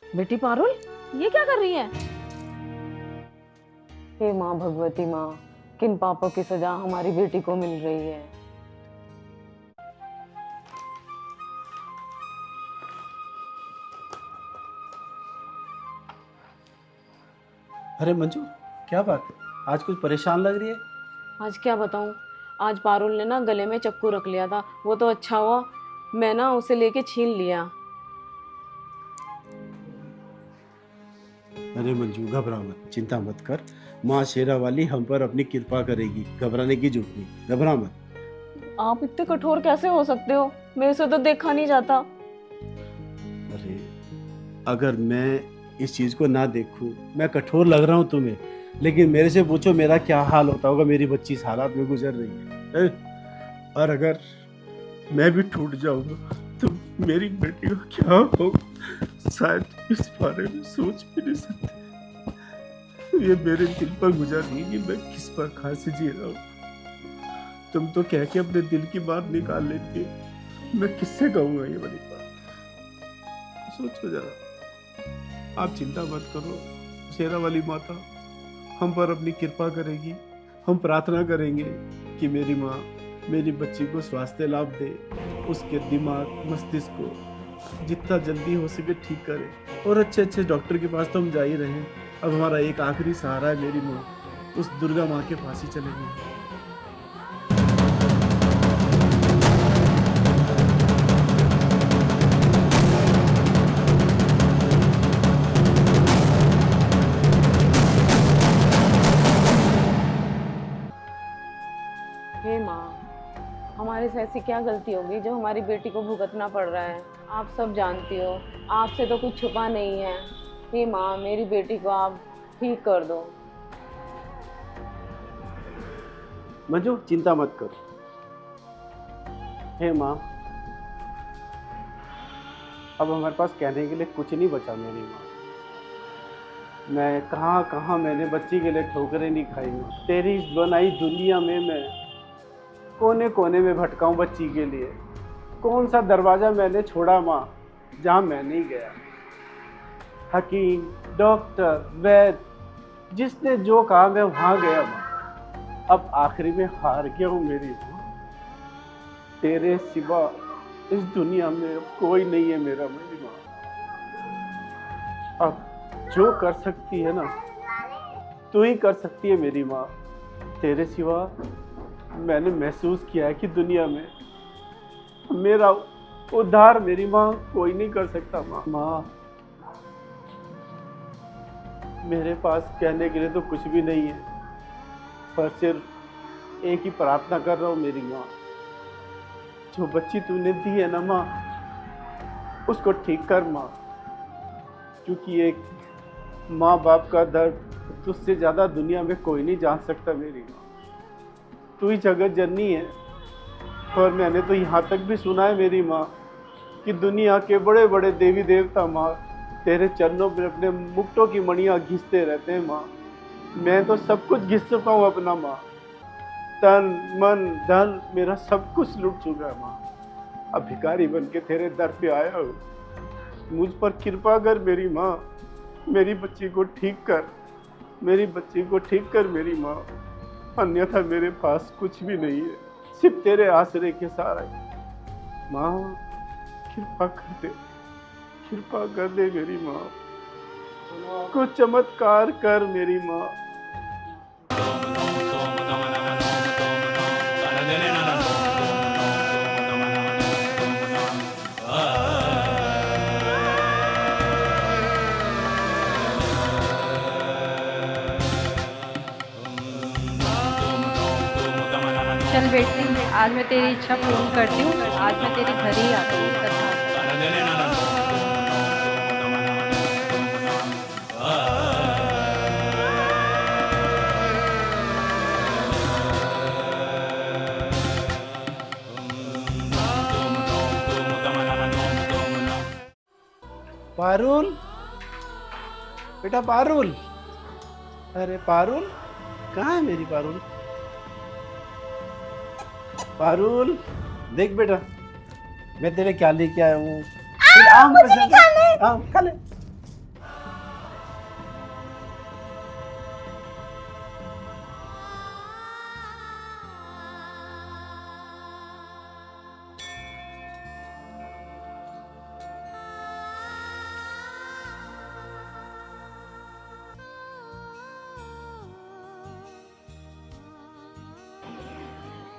बेटी पारुल, ये क्या कर रही है? हे माँ भगवती माँ, किन पापों की सजा हमारी बेटी को मिल रही है। अरे मंजू, क्या बात है? आज कुछ परेशान लग रही है। आज क्या बताऊँ, आज पारुल ने ना गले में चक्कू रख लिया था। वो तो अच्छा हुआ मैं ना उसे लेके छीन लिया। अरे मंजू, घबरा मत, चिंता मत कर। माँ शेरा वाली हम पर अपनी कृपा करेगी, घबराने की जरूरत नहीं, घबरा मत। आप इतने कठोर कैसे हो सकते हो? मेरे से तो देखा नहीं जाता। अरे अगर मैं इस चीज को ना देखूं, मैं कठोर लग रहा हूँ तुम्हें, लेकिन मेरे से पूछो मेरा क्या हाल होता होगा। मेरी बच्ची इस हालात में गुजर रही है, और अगर मैं भी टूट जाऊंगा तो मेरी बेटी को क्या होगा, शायद इस बारे में सोच भी नहीं सकते। ये मेरे दिल पर गुजर रही कि मैं किस प्रकार से जी रहा हूँ। तुम तो कह के अपने दिल की बात निकाल लेती हो, मैं किससे कहूँगा ये वाली बात? सोचो जरा। आप चिंता मत करो, शेरा वाली माता हम पर अपनी कृपा करेगी। हम प्रार्थना करेंगे कि मेरी माँ मेरी बच्ची को स्वास्थ्य लाभ दे, उसके दिमाग मस्तिष्क को जितना जल्दी हो सके ठीक करे, और अच्छे अच्छे डॉक्टर के पास तो हम जा ही रहे हैं। अब हमारा एक आखिरी सहारा है मेरी माँ, उस दुर्गा माँ के पास ही चलेंगे। हे माँ, हमारे से ऐसी क्या गलती होगी जो हमारी बेटी को भुगतना पड़ रहा है? आप सब जानती हो, आपसे तो कुछ छुपा नहीं है। हे माँ, मेरी बेटी को आप ठीक कर दो। मंजू, चिंता मत करो। हे माँ, अब हमारे पास कहने के लिए कुछ नहीं बचा मेरी माँ। मैं कहाँ कहाँ मैंने बच्ची के लिए ठोकरें नहीं खाई माँ। तेरी इस बनाई दुनिया में मैं कोने कोने में भटका हूँ बच्ची के लिए। कौन सा दरवाज़ा मैंने छोड़ा माँ जहाँ मैं नहीं गया? हकीम, डॉक्टर, वैद, जिसने जो कहा मैं वहाँ गया माँ। अब आखिरी में हार गया हूँ मेरी माँ। तेरे सिवा इस दुनिया में अब कोई नहीं है मेरा मेरी माँ। अब जो कर सकती है ना तू ही कर सकती है मेरी माँ। तेरे सिवा मैंने महसूस किया है कि दुनिया में मेरा उद्धार मेरी माँ कोई नहीं कर सकता माँ। माँ, मेरे पास कहने के लिए तो कुछ भी नहीं है, पर सिर्फ एक ही प्रार्थना कर रहा हूँ मेरी माँ। जो बच्ची तूने दी है ना माँ, उसको ठीक कर माँ, क्योंकि एक माँ बाप का दर्द तुझसे ज़्यादा दुनिया में कोई नहीं जान सकता मेरी माँ। तू ही जगत जननी है, और मैंने तो यहाँ तक भी सुना है मेरी माँ कि दुनिया के बड़े बड़े देवी देवता माँ तेरे चरणों में अपने मुक्तों की मणियाँ घिसते रहते हैं माँ। मैं तो सब कुछ घिस चुका हूँ अपना माँ। तन मन धन मेरा सब कुछ लुट चुका है माँ। अब भिखारी बन के तेरे दर पे आया हूँ, मुझ पर कृपा कर मेरी माँ। मेरी बच्ची को ठीक कर, मेरी बच्ची को ठीक कर मेरी माँ। अन्यथा मेरे पास कुछ भी नहीं है, सिर्फ तेरे आसरे के सहारे। माँ, कृपा कर दे, कृपा कर दे मेरी माँ। कुछ चमत्कार कर मेरी माँ। चल बेटी, आज मैं तेरी इच्छा पूर्ण करती हूँ। आज मैं तेरे घर ही आती हूँ कथा। पारुल, बेटा पारुल। अरे पारुल, कहाँ है मेरी पारुल? पारुल, देख बेटा, मैं तेरे क्या लेके आया हूँ। आम पसंद है? आम खा ले।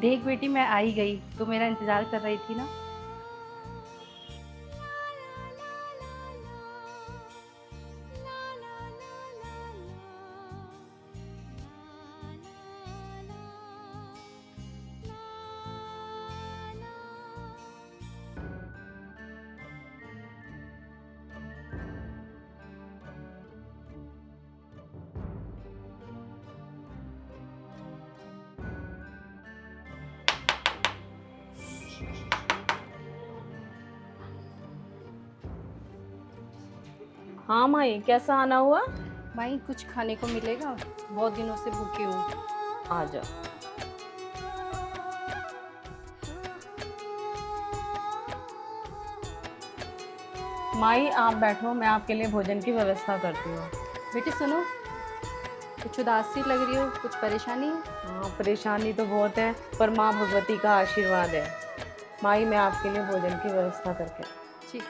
देख बेटी, मैं आई गई तो मेरा इंतजार कर रही थी ना। हाँ माई, कैसा आना हुआ? भाई कुछ खाने को मिलेगा? बहुत दिनों से भूखी हूँ। आ जाओ। माई आप बैठो, मैं आपके लिए भोजन की व्यवस्था करती हूँ। बेटी सुनो, कुछ उदास सी लग रही हो, कुछ परेशानी है? हाँ परेशानी तो बहुत है, पर माँ भगवती का आशीर्वाद है। माई मैं आपके लिए भोजन की व्यवस्था करके। ठीक।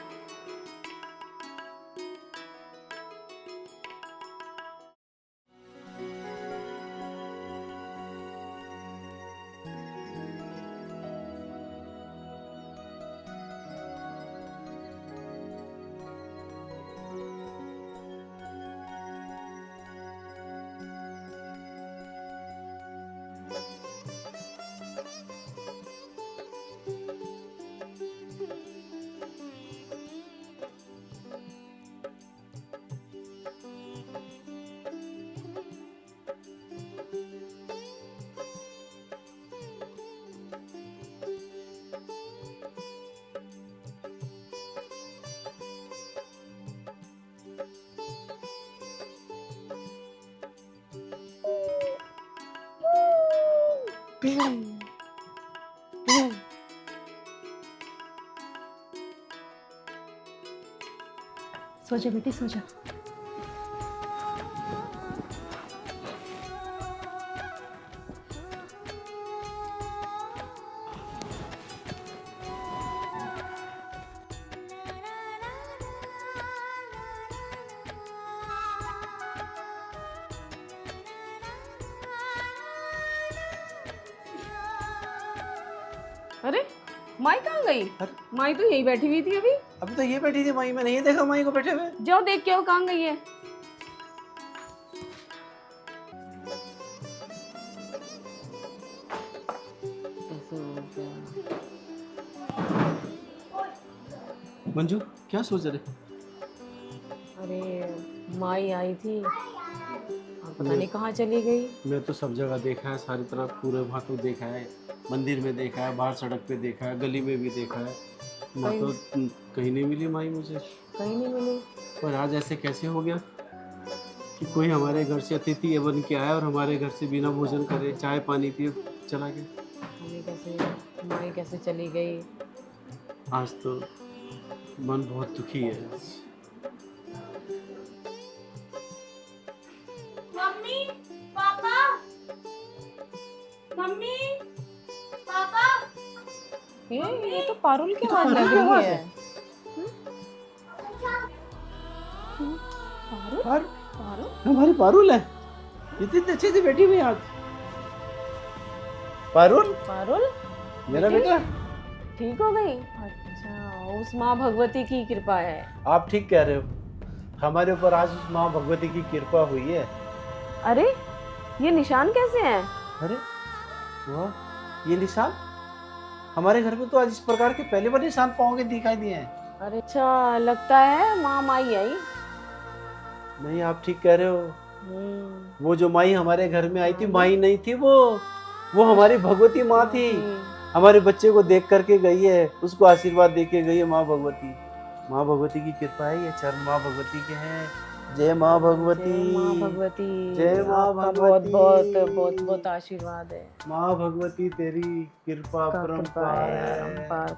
सो जा बेटी, सो जा। अरे माई कहाँ गई? अरे? माई तो यही बैठी हुई थी अभी। अभी तो ये बैठी थी माई, मैंने ये देखा माई को बैठे हुए। जाओ देख के आओ कहाँ गई है। मंजू, क्या सोच रहे? अरे माई आई थी और पता नहीं कहाँ चली गई। मैं तो सब जगह देखा है, सारी तरफ पूरे भातों देखा है, मंदिर में देखा है, बाहर सड़क पे देखा है, गली में भी देखा है, मैं तो कहीं नहीं मिली माई मुझे। कहीं नहीं मिली। पर आज ऐसे कैसे हो गया कि कोई हमारे घर से अतिथि बन के आया और हमारे घर से बिना भोजन करे चाय पानी पिए चला गया। माई कैसे चली गई? आज तो मन बहुत दुखी है। मम्मी, पापा, मम्मी, पापा। ये तो पारुल की आवाज लग रही है। पारुल? हमारी पारुल है, इतनी अच्छे से बैठी हुई आज। पारुल, पारुल मेरा बेटा ठीक हो गई? अच्छा, उस माँ भगवती की कृपा है। आप ठीक कह रहे हो, हमारे ऊपर आज उस माँ भगवती की कृपा हुई है। अरे ये निशान कैसे हैं? अरे वाह, ये निशान हमारे घर में तो आज इस प्रकार के पहले बार निशान पाँव के दिखाई दिए हैं। अरे अच्छा, लगता है माँ माई आई। नहीं, आप ठीक कह रहे हो। वो जो माई हमारे घर में आई थी, माई नहीं थी वो हमारी भगवती माँ थी। हमारे बच्चे को देख करके गई है, उसको आशीर्वाद दे के गई है माँ भगवती। माँ भगवती की कृपा है, ये चरण माँ भगवती के हैं। जय माँ भगवती, माँ भगवती, जय माँ आपका भगवती। बहुत बहुत आशीर्वाद है। माँ भगवती तेरी कृपा कृपा है, परंपार है। अपरंपार